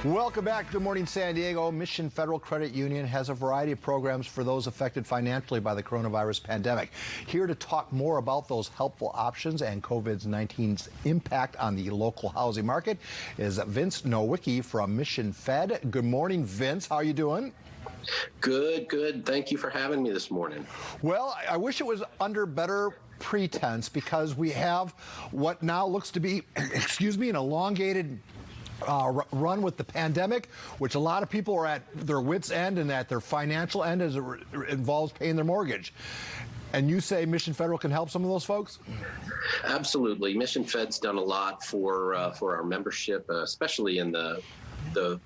Welcome back. Good morning, San Diego. Mission Federal Credit Union has a variety of programs for those affected financially by the coronavirus pandemic. Here to talk more about those helpful options and COVID-19's impact on the local housing market is Vince Nowicki from Mission Fed. Good morning, Vince. How are you doing? Good, good. Thank you for having me this morning. Well, I wish it was under better pretense, because we have what now looks to be, an elongated run with the pandemic, which a lot of people are at their wits' end and at their financial end as it involves paying their mortgage. And you say Mission Federal can help some of those folks? Absolutely. Mission Fed's done a lot for our membership, especially in the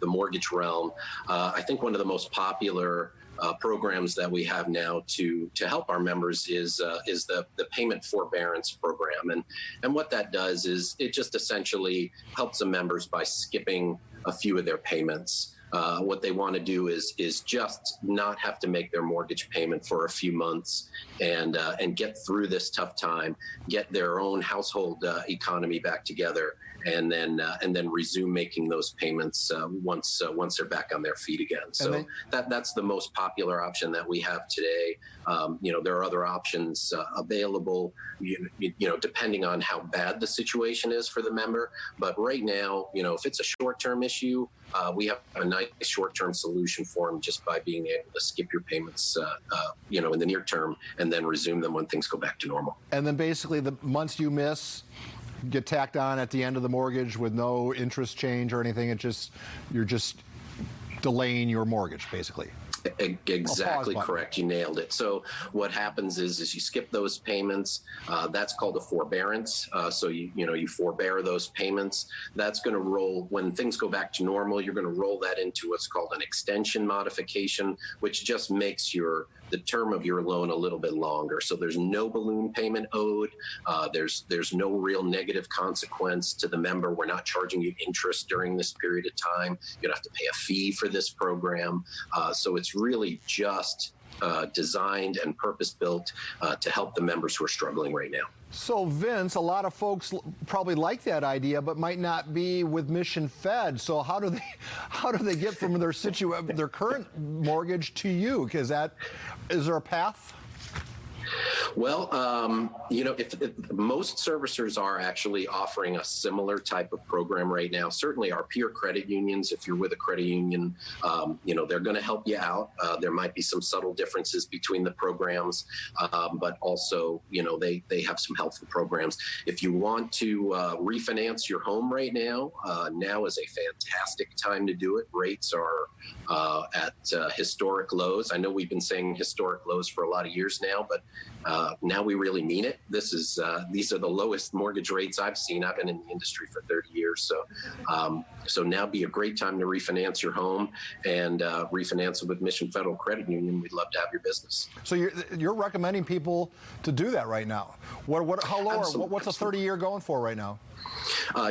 mortgage realm. I think one of the most popular programs that we have now to help our members is the payment forbearance program. And what that does is it just essentially helps the members by skipping a few of their payments. What they want to do is just not have to make their mortgage payment for a few months and get through this tough time, get their own household economy back together, and then resume making those payments once they're back on their feet again. So that's the most popular option that we have today. There are other options available, depending on how bad the situation is for the member. But right now, if it's a short-term issue, we have a nice short-term solution for them just by being able to skip your payments, in the near term, and then resume them when things go back to normal. And then basically the months you miss get tacked on at the end of the mortgage with no interest change or anything. You're just delaying your mortgage, basically. Exactly correct. You nailed it. So what happens is you skip those payments. That's called a forbearance. So you forbear those payments. That's going to roll when things go back to normal. You're going to roll that into what's called an extension modification, which just makes the term of your loan a little bit longer. So there's no balloon payment owed. There's no real negative consequence to the member. We're not charging you interest during this period of time. You don't have to pay a fee for this program. So it's really just designed and purpose-built to help the members who are struggling right now. So, Vince, a lot of folks probably like that idea, but might not be with Mission Fed. So how do they get from their current mortgage to you? Is there a path? Well, if most servicers are actually offering a similar type of program right now. Certainly our peer credit unions, if you're with a credit union, they're going to help you out. There might be some subtle differences between the programs, but also, they have some helpful programs. If you want to refinance your home right now, now is a fantastic time to do it. Rates are at historic lows. I know we've been saying historic lows for a lot of years now, but now we really mean it. These are the lowest mortgage rates I've seen. I've been in the industry for 30 years. So now be a great time to refinance your home and refinance it with Mission Federal Credit Union. We'd love to have your business. So you're recommending people to do that right now. How low? What's a 30-year going for right now?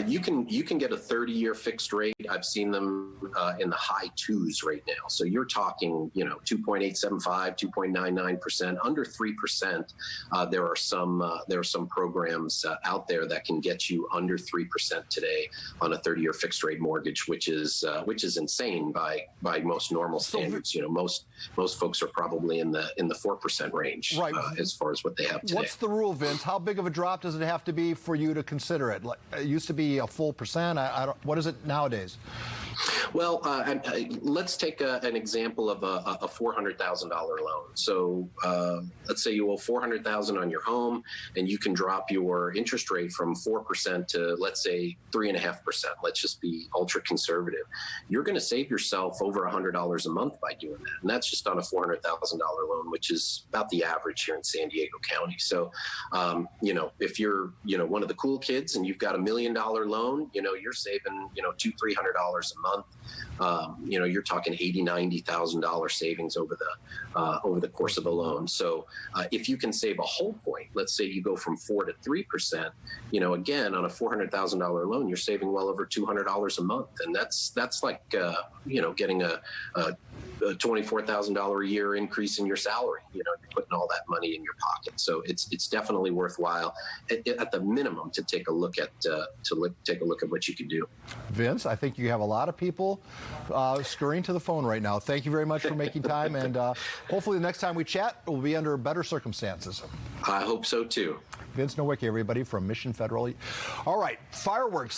You can get a 30-year fixed rate. I've seen them in the high twos right now. So you're talking, 2.875, 2.99%, under 3%. There are some programs out there that can get you under 3% today on a 30-year fixed rate mortgage, which is insane by most normal standards. Most folks are probably in the 4% range, right, as far as what they have today. What's the rule, Vince? How big of a drop does it have to be for you to consider it? It used to be a full percent. What is it nowadays? Well, let's take an example of a $400,000 loan. So let's say you owe $400,000 on your home, and you can drop your interest rate from 4% to, let's say, 3.5%. Let's just be ultra conservative. You're going to save yourself over $100 a month by doing that, and that's just on a $400,000 loan, which is about the average here in San Diego County. So, if you're one of the cool kids and you've got $1 million loan, you're saving $200-300 a month. You're talking $80,000-90,000 savings over the course of a loan. So if you can save a whole point, let's say you go from 4 to 3%, again, on a $400,000 loan, you're saving well over $200 a month, and that's like getting a a $24,000 a year increase in your salary. You know, you're putting all that money in your pocket. So it's definitely worthwhile at the minimum to take a look at what you can do. Vince, I think you have a lot of people scurrying to the phone right now. Thank you very much for making time, and hopefully the next time we chat, it will be under better circumstances. I hope so too. Vince Nowicki, everybody, from Mission Federal. All right, fireworks.